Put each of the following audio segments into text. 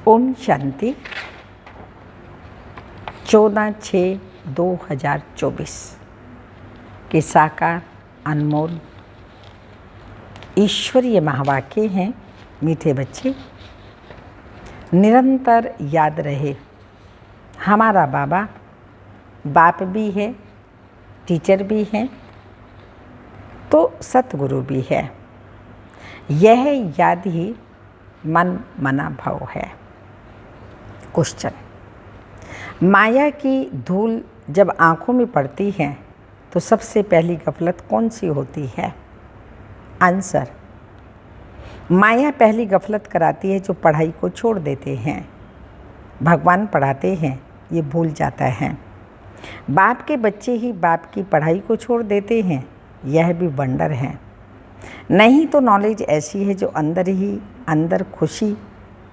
ओम शांति। 14/6/2024 के साकार अनमोल ईश्वरीय महावाक्य हैं। मीठे बच्चे, निरंतर याद रहे, हमारा बाबा बाप भी है, टीचर भी है, तो सतगुरु भी है। यह याद ही मन मना भाव है। क्वेश्चन, माया की धूल जब आँखों में पड़ती है तो सबसे पहली गफलत कौन सी होती है? आंसर, माया पहली गफलत कराती है जो पढ़ाई को छोड़ देते हैं। भगवान पढ़ाते हैं, ये भूल जाता है। बाप के बच्चे ही बाप की पढ़ाई को छोड़ देते हैं, यह भी वंडर है। नहीं तो नॉलेज ऐसी है जो अंदर ही अंदर खुशी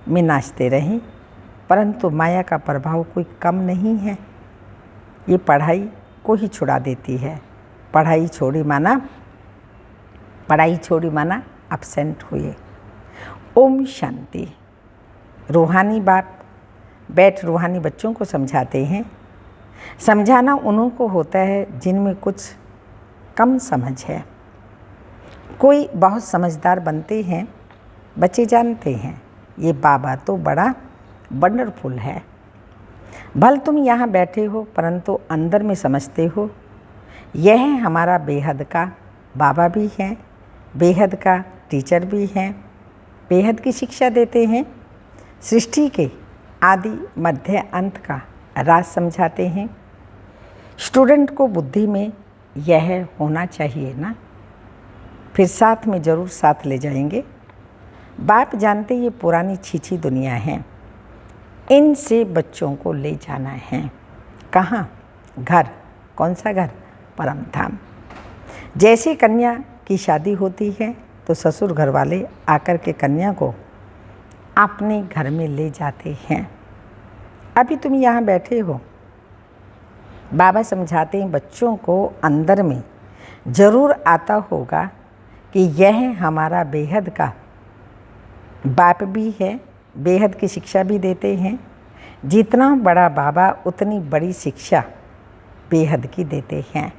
में नाचते रहें, परंतु माया का प्रभाव कोई कम नहीं है। ये पढ़ाई को ही छुड़ा देती है। पढ़ाई छोड़ी माना एब्सेंट हुए। ओम शांति। रूहानी बाप बैठ रूहानी बच्चों को समझाते हैं। समझाना उन्हों को होता है जिनमें कुछ कम समझ है। कोई बहुत समझदार बनते हैं, बच्चे जानते हैं ये बाबा तो बड़ा वंडरफुल है। भल तुम यहाँ बैठे हो परंतु अंदर में समझते हो यह हमारा बेहद का बाबा भी है, बेहद का टीचर भी हैं, बेहद की शिक्षा देते हैं। सृष्टि के आदि मध्य अंत का राज समझाते हैं। स्टूडेंट को बुद्धि में यह होना चाहिए ना, फिर साथ में ज़रूर साथ ले जाएंगे। बाप जानते ये पुरानी छीछी दुनिया है, इनसे बच्चों को ले जाना है। कहाँ? घर। कौन सा घर? परम धाम। जैसे कन्या की शादी होती है तो ससुर घर वाले आकर के कन्या को अपने घर में ले जाते हैं। अभी तुम यहाँ बैठे हो, बाबा समझाते हैं बच्चों को अंदर में ज़रूर आता होगा कि यह हमारा बेहद का बाप भी है, बेहद की शिक्षा भी देते हैं। जितना बड़ा बाबा उतनी बड़ी शिक्षा बेहद की देते हैं।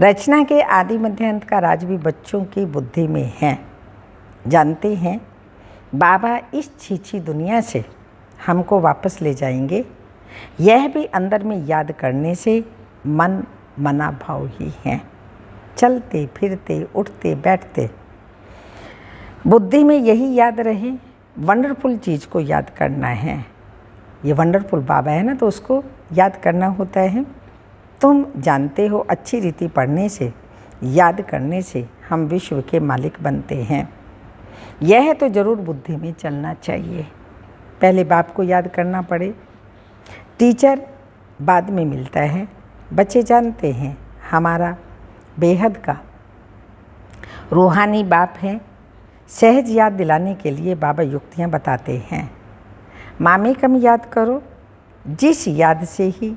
रचना के आदि मध्य अंत का राज भी बच्चों की बुद्धि में है। जानते हैं बाबा इस छीछी दुनिया से हमको वापस ले जाएंगे। यह भी अंदर में याद करने से मन मना भाव ही है। चलते फिरते उठते बैठते बुद्धि में यही याद रहे, वंडरफुल चीज़ को याद करना है। ये वंडरफुल बाबा है ना, तो उसको याद करना होता है। तुम जानते हो अच्छी रीति पढ़ने से, याद करने से हम विश्व के मालिक बनते हैं। यह तो ज़रूर बुद्धि में चलना चाहिए। पहले बाप को याद करना पड़े, टीचर बाद में मिलता है। बच्चे जानते हैं हमारा बेहद का रूहानी बाप है। सहज याद दिलाने के लिए बाबा युक्तियाँ बताते हैं। मामे कम याद करो, जिस याद से ही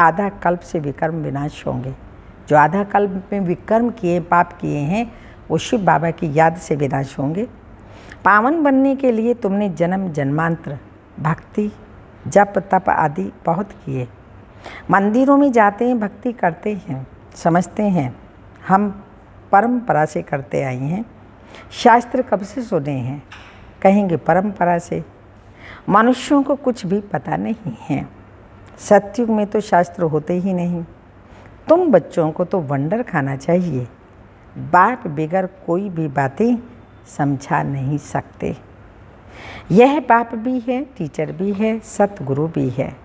आधा कल्प से विकर्म विनाश होंगे। जो आधा कल्प में विकर्म किए, पाप किए हैं, वो शिव बाबा की याद से विनाश होंगे। पावन बनने के लिए तुमने जन्म जन्मांतर भक्ति जप तप आदि बहुत किए। मंदिरों में जाते हैं, भक्ति करते हैं, समझते हैं हम परंपरा से करते आए हैं। शास्त्र कब से सुने हैं? कहेंगे परंपरा से। मनुष्यों को कुछ भी पता नहीं है। सतयुग में तो शास्त्र होते ही नहीं। तुम बच्चों को तो वंडर खाना चाहिए। बाप बगैर कोई भी बातें समझा नहीं सकते। यह बाप भी है, टीचर भी है, सतगुरु भी है।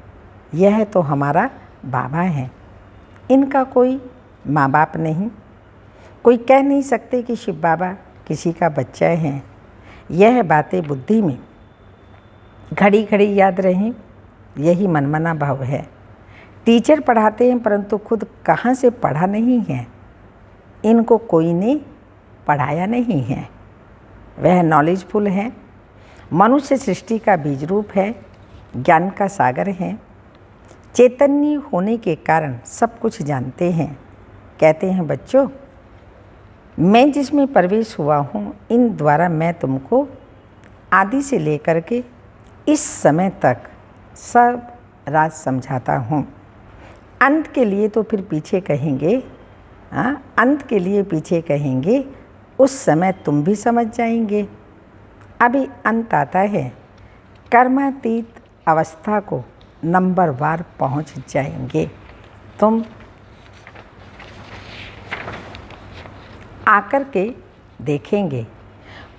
यह तो हमारा बाबा है। इनका कोई माँ बाप नहीं। कोई कह नहीं सकते कि शिव बाबा किसी का बच्चा है। यह बातें बुद्धि में घड़ी घड़ी याद रहें, यही मनमना भाव है। टीचर पढ़ाते हैं परंतु खुद कहाँ से पढ़ा नहीं है। इनको कोई ने पढ़ाया नहीं है। वह नॉलेजफुल है। मनुष्य सृष्टि का बीज रूप है, ज्ञान का सागर है। चैतन्य होने के कारण सब कुछ जानते हैं। कहते हैं बच्चों, मैं जिसमें प्रवेश हुआ हूँ, इन द्वारा मैं तुमको आदि से लेकर के इस समय तक सब राज समझाता हूँ। अंत के लिए तो फिर पीछे कहेंगे, अंत के लिए पीछे कहेंगे, उस समय तुम भी समझ जाएंगे। अभी अंत आता है, कर्मातीत अवस्था को नंबर वार पहुँच जाएंगे। तुम आकर के देखेंगे,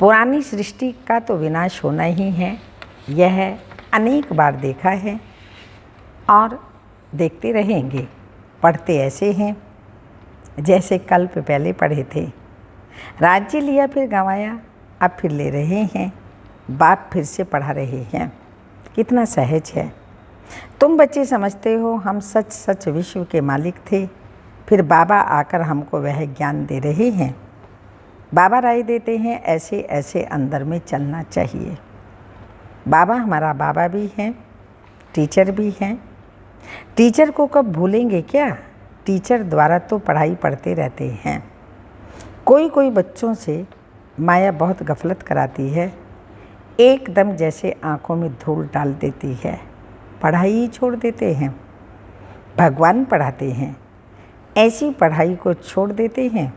पुरानी सृष्टि का तो विनाश होना ही है, यह अनेक बार देखा है और देखते रहेंगे। पढ़ते ऐसे हैं जैसे कल्प पहले पढ़े थे। राज्य लिया फिर गंवाया, अब फिर ले रहे हैं, बाप फिर से पढ़ा रहे हैं। कितना सहज है। तुम बच्चे समझते हो हम सच सच विश्व के मालिक थे, फिर बाबा आकर हमको वह ज्ञान दे रहे हैं। बाबा राय देते हैं ऐसे ऐसे अंदर में चलना चाहिए। बाबा हमारा बाबा भी हैं, टीचर भी हैं। टीचर को कब भूलेंगे क्या? टीचर द्वारा तो पढ़ाई पढ़ते रहते हैं। कोई कोई बच्चों से माया बहुत गफलत कराती है, एकदम जैसे आँखों में धूल डाल देती है, पढ़ाई ही छोड़ देते हैं। भगवान पढ़ाते हैं, ऐसी पढ़ाई को छोड़ देते हैं।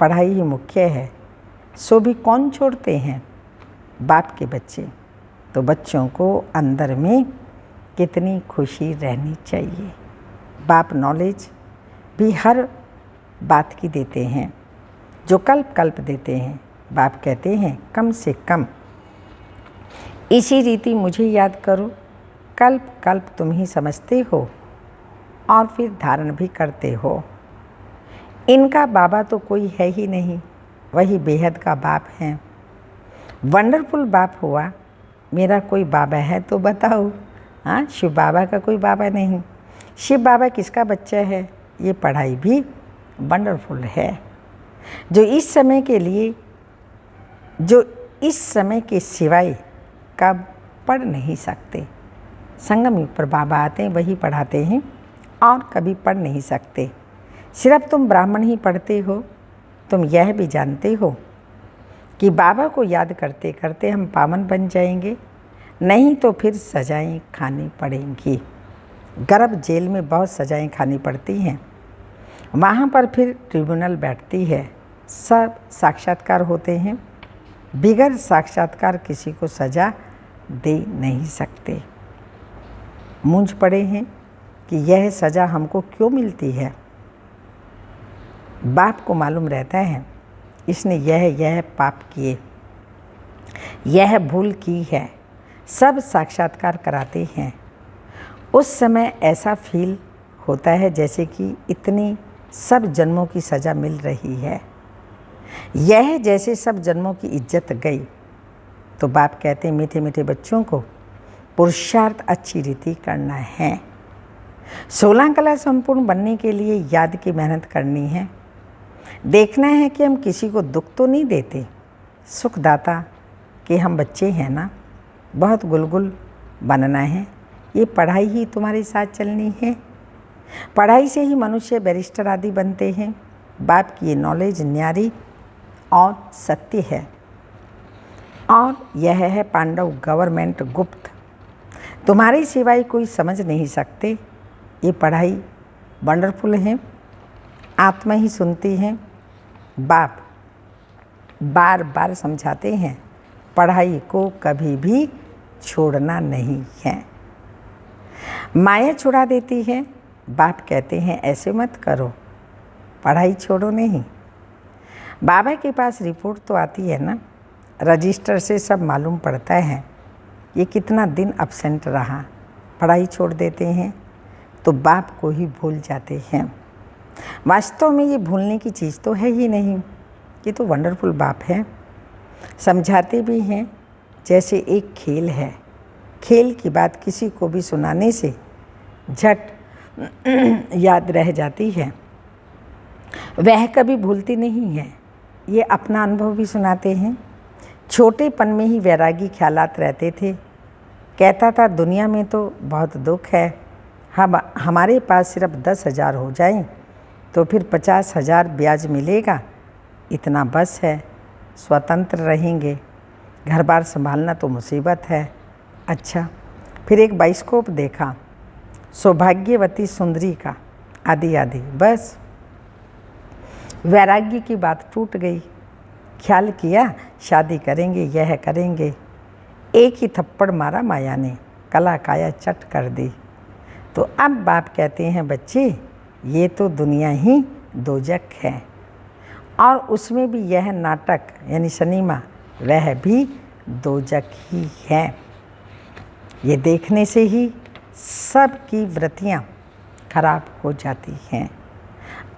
पढ़ाई ही मुख्य है, सो भी कौन छोड़ते हैं? बाप के बच्चे। तो बच्चों को अंदर में कितनी खुशी रहनी चाहिए। बाप नॉलेज भी हर बात की देते हैं, जो कल्प कल्प देते हैं। बाप कहते हैं कम से कम इसी रीति मुझे याद करो, कल्प कल्प तुम ही समझते हो और फिर धारण भी करते हो। इनका बाबा तो कोई है ही नहीं, वही बेहद का बाप है। वंडरफुल बाप हुआ। मेरा कोई बाबा है तो बताओ? हाँ, शिव बाबा का कोई बाबा नहीं। शिव बाबा किसका बच्चा है? ये पढ़ाई भी वंडरफुल है, जो इस समय के लिए, जो इस समय के सिवाय कब पढ़ नहीं सकते। संगम युग पर बाबा आते हैं, वही पढ़ाते हैं और कभी पढ़ नहीं सकते। सिर्फ तुम ब्राह्मण ही पढ़ते हो। तुम यह भी जानते हो कि बाबा को याद करते करते हम पावन बन जाएंगे, नहीं तो फिर सजाएं खानी पड़ेंगी। गर्भ जेल में बहुत सजाएं खानी पड़ती हैं, वहाँ पर फिर ट्रिब्यूनल बैठती है, सब साक्षात्कार होते हैं। बिगर साक्षात्कार किसी को सज़ा दे नहीं सकते। मूंझ पड़े हैं कि यह सज़ा हमको क्यों मिलती है। बाप को मालूम रहता है इसने यह पाप किए, यह भूल की है, सब साक्षात्कार कराते हैं। उस समय ऐसा फील होता है जैसे कि इतनी सब जन्मों की सज़ा मिल रही है, यह जैसे सब जन्मों की इज्जत गई। तो बाप कहते हैं मीठे मीठे बच्चों को पुरुषार्थ अच्छी रीति करना है। 16 कला संपूर्ण बनने के लिए याद की मेहनत करनी है। देखना है कि हम किसी को दुख तो नहीं देते। सुखदाता कि हम बच्चे हैं ना, बहुत गुलगुल बनना है। ये पढ़ाई ही तुम्हारे साथ चलनी है। पढ़ाई से ही मनुष्य बैरिस्टर आदि बनते हैं। बाप की ये नॉलेज न्यारी और सत्य है। और यह है पांडव गवर्नमेंट गुप्त, तुम्हारे सिवाय कोई समझ नहीं सकते। ये पढ़ाई वंडरफुल है, आत्मा ही सुनती है। बाप बार बार समझाते हैं पढ़ाई को कभी भी छोड़ना नहीं है। माया छुड़ा देती है। बाप कहते हैं ऐसे मत करो, पढ़ाई छोड़ो नहीं। बाबा के पास रिपोर्ट तो आती है ना, रजिस्टर से सब मालूम पड़ता है ये कितना दिन अब्सेंट रहा। पढ़ाई छोड़ देते हैं तो बाप को ही भूल जाते हैं। वास्तव में ये भूलने की चीज़ तो है ही नहीं, ये तो वंडरफुल बाप है। समझाते भी हैं जैसे एक खेल है। खेल की बात किसी को भी सुनाने से झट याद रह जाती है, वह कभी भूलती नहीं है। ये अपना अनुभव भी सुनाते हैं। छोटेपन में ही वैरागी ख्यालात रहते थे। कहता था दुनिया में तो बहुत दुख है, हमारे पास सिर्फ 10,000 हो जाएं तो फिर 50,000 ब्याज मिलेगा, इतना बस है, स्वतंत्र रहेंगे। घर बार संभालना तो मुसीबत है, अच्छा, फिर एक बाइस्कोप देखा, सौभाग्यवती सुंदरी का, आदि आदि। बस वैराग्य की बात टूट गई। ख्याल किया शादी करेंगे, यह करेंगे। एक ही थप्पड़ मारा माया ने, कला काया चट कर दी। तो अब बाप कहते हैं बच्चे, ये तो दुनिया ही दोजक है, और उसमें भी यह नाटक यानी सिनेमा वह भी दोजक ही है। ये देखने से ही सब की वृत्तियाँ खराब हो जाती हैं।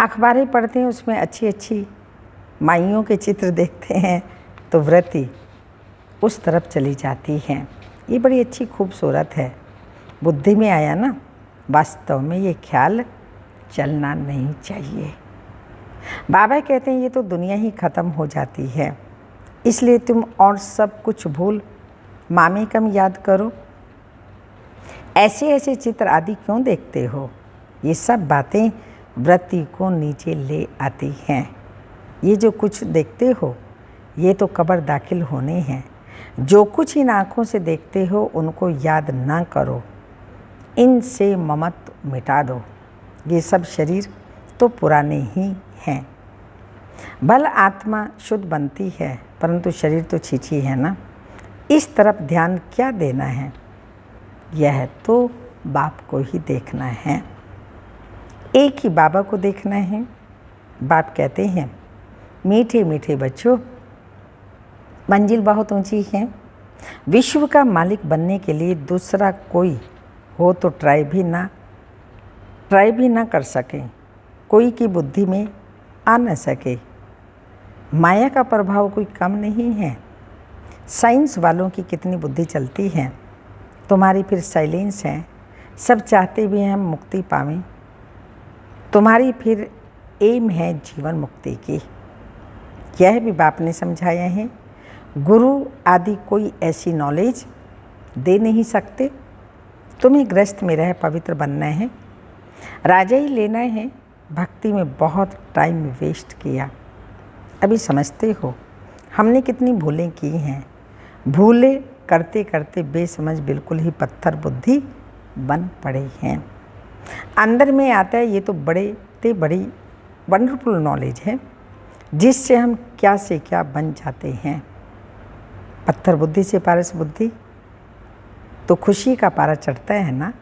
अखबारें पढ़ते हैं, उसमें अच्छी अच्छी माइयों के चित्र देखते हैं तो वृत्ति उस तरफ चली जाती है। ये बड़ी अच्छी खूबसूरत है। बुद्धि में आया ना, वास्तव में ये ख्याल चलना नहीं चाहिए। बाबा कहते हैं ये तो दुनिया ही ख़त्म हो जाती है, इसलिए तुम और सब कुछ भूल मामी कम याद करो। ऐसे ऐसे चित्र आदि क्यों देखते हो? ये सब बातें वृत्ति को नीचे ले आती हैं। ये जो कुछ देखते हो ये तो कब्र दाखिल होने हैं। जो कुछ इन आँखों से देखते हो उनको याद ना करो, इनसे ममत्व मिटा दो। ये सब शरीर तो पुराने ही हैं। भल आत्मा शुद्ध बनती है, परंतु शरीर तो छीछी है ना। इस तरफ ध्यान क्या देना है? यह तो बाप को ही देखना है, एक ही बाबा को देखना है। बाप कहते हैं मीठे मीठे बच्चों, मंजिल बहुत ऊंची है। विश्व का मालिक बनने के लिए दूसरा कोई हो तो ट्राई भी ना कर सके, कोई की बुद्धि में आ न सके। माया का प्रभाव कोई कम नहीं है। साइंस वालों की कितनी बुद्धि चलती है, तुम्हारी फिर साइलेंस है। सब चाहते भी हैं हम मुक्ति पावें, तुम्हारी फिर एम है जीवन मुक्ति की। यह भी बाप ने समझाया है। गुरु आदि कोई ऐसी नॉलेज दे नहीं सकते। तुम्हें गृहस्थ में रह पवित्र बनना है, राजा ही लेना है। भक्ति में बहुत टाइम वेस्ट किया, अभी समझते हो हमने कितनी भूलें की हैं। भूले करते करते बेसमझ बिल्कुल ही पत्थर बुद्धि बन पड़े हैं। अंदर में आता है ये तो बड़ी वंडरफुल नॉलेज है, जिससे हम क्या से क्या बन जाते हैं। पत्थर बुद्धि से पारस बुद्धि तो खुशी का पारा चढ़ता है ना।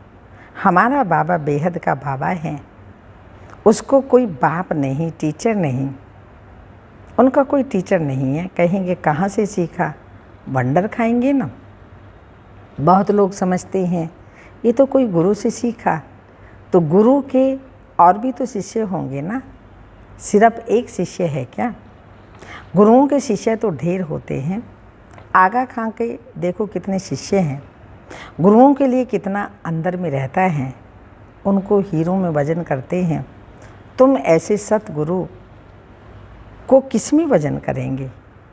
हमारा बाबा बेहद का बाबा है, उसको कोई बाप नहीं, टीचर नहीं, उनका कोई टीचर नहीं है। कहेंगे कहाँ से सीखा, वंडर खाएंगे ना। बहुत लोग समझते हैं ये तो कोई गुरु से सीखा, तो गुरु के और भी तो शिष्य होंगे ना, सिर्फ एक शिष्य है क्या? गुरुओं के शिष्य तो ढेर होते हैं। आगा खां के देखो कितने शिष्य हैं। गुरुओं के लिए कितना अंदर में रहता है, उनको हीरों में वजन करते हैं। तुम ऐसे सतगुरु को किस में वजन करेंगे?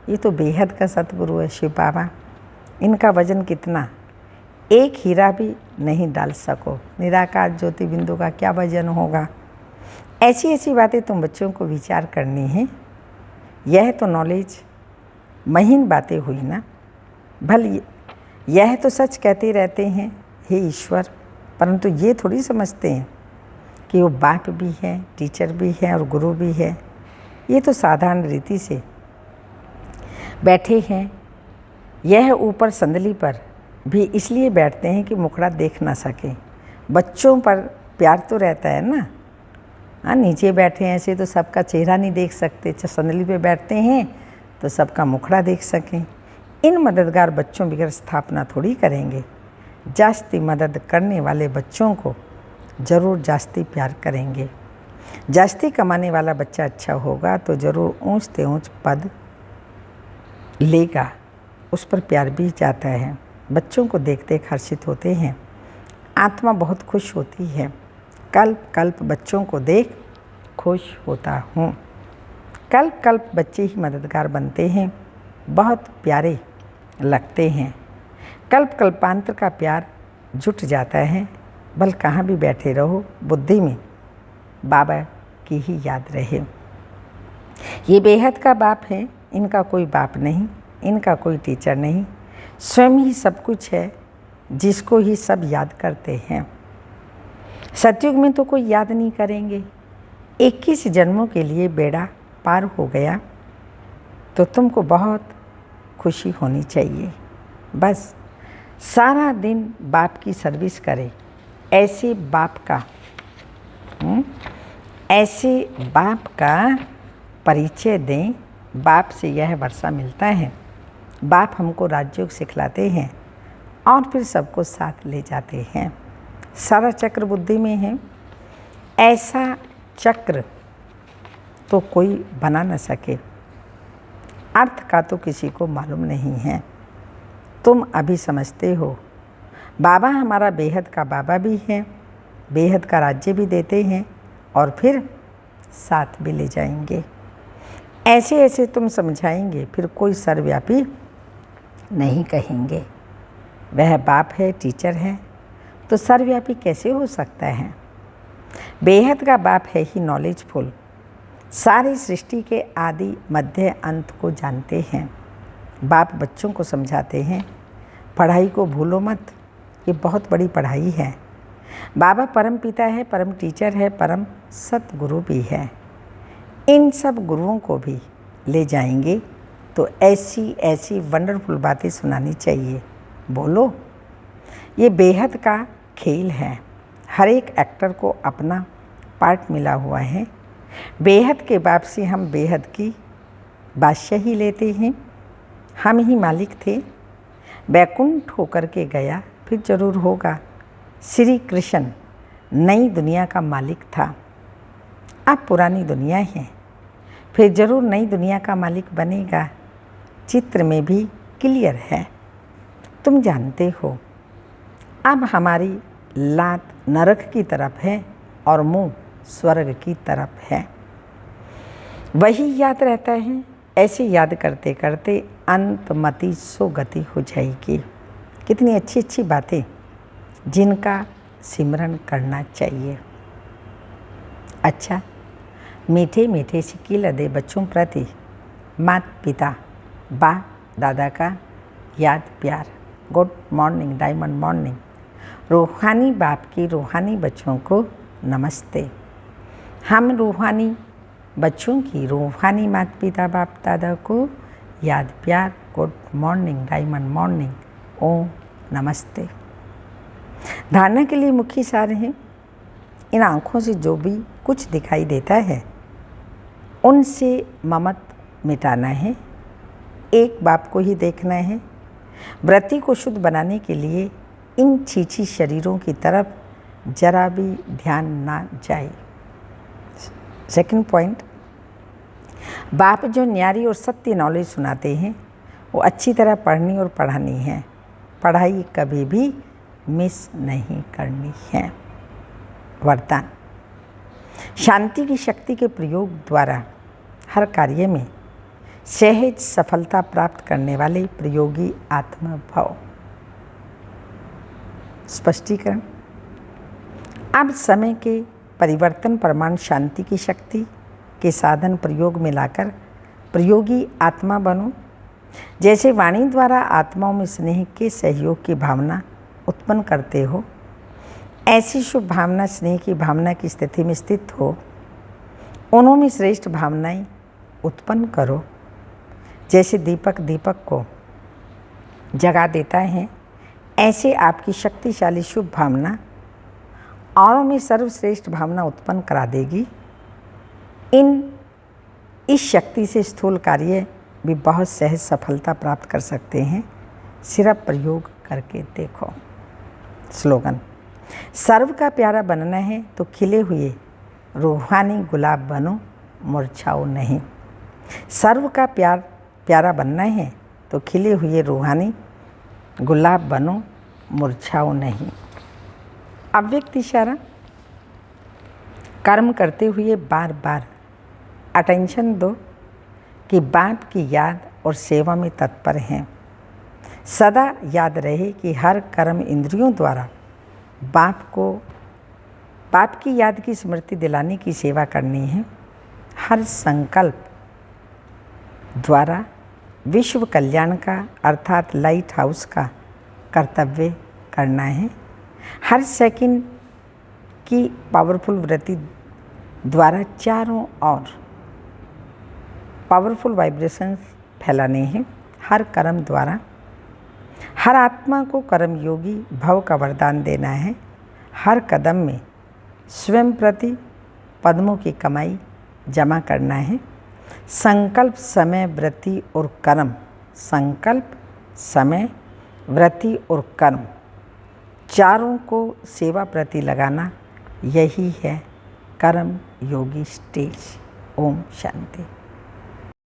ये तो बेहद का सतगुरु है शिव बाबा। इनका वजन कितना, एक हीरा भी नहीं डाल सको। निराकार ज्योति बिंदु का क्या वजन होगा? ऐसी ऐसी बातें तुम बच्चों को विचार करनी है। यह तो नॉलेज महीन बातें हुई ना। भल यह तो सच कहते रहते हैं हे ईश्वर, परंतु ये थोड़ी समझते हैं कि वो बाप भी है, टीचर भी है और गुरु भी है। ये तो साधारण रीति से बैठे हैं। यह ऊपर संदली पर भी इसलिए बैठते हैं कि मुखड़ा देख ना सके। बच्चों पर प्यार तो रहता है ना। हाँ, नीचे बैठे हैं ऐसे तो सबका चेहरा नहीं देख सकते, संदली पे बैठते हैं तो सबका मुखड़ा देख सकें। इन मददगार बच्चों बगैर स्थापना थोड़ी करेंगे। जास्ती मदद करने वाले बच्चों को ज़रूर जास्ती प्यार करेंगे। जास्ती कमाने वाला बच्चा अच्छा होगा तो ज़रूर ऊंच से ऊंच पद लेगा, उस पर प्यार भी जाता है। बच्चों को देखते हर्षित होते हैं, आत्मा बहुत खुश होती है। कल्प कल्प बच्चों को देख खुश होता हूँ। कल्प कल्प बच्चे ही मददगार बनते हैं, बहुत प्यारे लगते हैं। कल्प कल्पांतर का प्यार जुट जाता है। बल कहाँ भी बैठे रहो, बुद्धि में बाबा की ही याद रहे। ये बेहद का बाप है, इनका कोई बाप नहीं, इनका कोई टीचर नहीं, स्वयं ही सब कुछ है। जिसको ही सब याद करते हैं। सतयुग में तो कोई याद नहीं करेंगे। 21 जन्मों के लिए बेड़ा पार हो गया तो तुमको बहुत खुशी होनी चाहिए। बस सारा दिन बाप की सर्विस करें। ऐसे बाप का परिचय दें। बाप से यह वर्षा मिलता है। बाप हमको राजयोग सिखलाते हैं और फिर सबको साथ ले जाते हैं। सारा चक्र बुद्धि में है। ऐसा चक्र तो कोई बना न सके। अर्थ का तो किसी को मालूम नहीं है। तुम अभी समझते हो। बाबा हमारा बेहद का बाबा भी है, बेहद का राज्य भी देते हैं और फिर साथ भी ले जाएंगे। ऐसे ऐसे तुम समझाएंगे, फिर कोई सर्वव्यापी नहीं कहेंगे। वह बाप है, टीचर है, तो सर्वव्यापी कैसे हो सकता है? बेहद का बाप है ही नॉलेजफुल। सारी सृष्टि के आदि मध्य अंत को जानते हैं। बाप बच्चों को समझाते हैं, पढ़ाई को भूलो मत, ये बहुत बड़ी पढ़ाई है। बाबा परम पिता है, परम टीचर है, परम सतगुरु भी है। इन सब गुरुओं को भी ले जाएंगे तो ऐसी ऐसी वंडरफुल बातें सुनानी चाहिए। बोलो, ये बेहद का खेल है। हर एक एक्टर को अपना पार्ट मिला हुआ है। बेहद के बाप से हम बेहद की बादशाही लेते हैं। हम ही मालिक थे। बैकुंठ होकर के गया, फिर जरूर होगा। श्री कृष्ण नई दुनिया का मालिक था, अब पुरानी दुनिया है, फिर जरूर नई दुनिया का मालिक बनेगा। चित्र में भी क्लियर है, तुम जानते हो। अब हमारी लात नरक की तरफ है और मुंह स्वर्ग की तरफ है। वही याद रहता है। ऐसे याद करते करते अंतमति सो गति हो जाएगी। कितनी अच्छी अच्छी बातें जिनका सिमरन करना चाहिए। अच्छा, मीठे मीठे सिक्के लदे बच्चों प्रति माता पिता बाप दादा का याद प्यार। Good morning, diamond morning. रूहानी बाप की रूहानी बच्चों को नमस्ते। हम रूहानी बच्चों की रूहानी माता पिता बाप दादा को याद प्यार। गुड मॉर्निंग, डायमंड मॉर्निंग, ओम नमस्ते। धारणा के लिए मुख्य सार हैं। इन आँखों से जो भी कुछ दिखाई देता है उनसे ममत मिटाना है। एक बाप को ही देखना है। वृत्ति को शुद्ध बनाने के लिए इन छीछी शरीरों की तरफ जरा भी ध्यान ना जाए। सेकंड पॉइंट, बाप जो न्यारी और सत्य नॉलेज सुनाते हैं वो अच्छी तरह पढ़नी और पढ़ानी है। पढ़ाई कभी भी मिस नहीं करनी है। वरदान, शांति की शक्ति के प्रयोग द्वारा हर कार्य में सहज सफलता प्राप्त करने वाले प्रयोगी आत्मा भाव। स्पष्टीकरण, अब समय के परिवर्तन प्रमाण शांति की शक्ति के साधन प्रयोग में लाकर प्रयोगी आत्मा बनो। जैसे वाणी द्वारा आत्माओं में स्नेह के सहयोग की भावना उत्पन्न करते हो, ऐसी शुभ भावना स्नेह की भावना की स्थिति में स्थित हो। उन्होंने श्रेष्ठ भावनाएं उत्पन्न करो। जैसे दीपक दीपक को जगा देता है, ऐसे आपकी शक्तिशाली शुभ भावना औरों में सर्वश्रेष्ठ भावना उत्पन्न करा देगी। इस शक्ति से स्थूल कार्य भी बहुत सहज सफलता प्राप्त कर सकते हैं। सिर्फ प्रयोग करके देखो। स्लोगन, सर्व का प्यारा बनना है तो खिले हुए रूहानी गुलाब बनो, मुरझाओ नहीं। सर्व का प्यारा बनना है तो खिले हुए रूहानी गुलाब बनो, मुरझाओ नहीं। अव्यक्त इशारा, कर्म करते हुए बार बार अटेंशन दो कि बाप की याद और सेवा में तत्पर हैं। सदा याद रहे कि हर कर्म इंद्रियों द्वारा बाप की याद की स्मृति दिलाने की सेवा करनी है। हर संकल्प द्वारा विश्व कल्याण का अर्थात लाइट हाउस का कर्तव्य करना है। हर सेकंड की पावरफुल वृत्ति द्वारा चारों ओर पावरफुल वाइब्रेशंस फैलाने हैं। हर कर्म द्वारा हर आत्मा को कर्मयोगी भव का वरदान देना है। हर कदम में स्वयं प्रति पद्मों की कमाई जमा करना है। संकल्प, समय, वृत्ति और कर्म, संकल्प, समय, वृत्ति और कर्म चारों को सेवा प्रति लगाना, यही है कर्म योगी स्टेज। ओम शांति।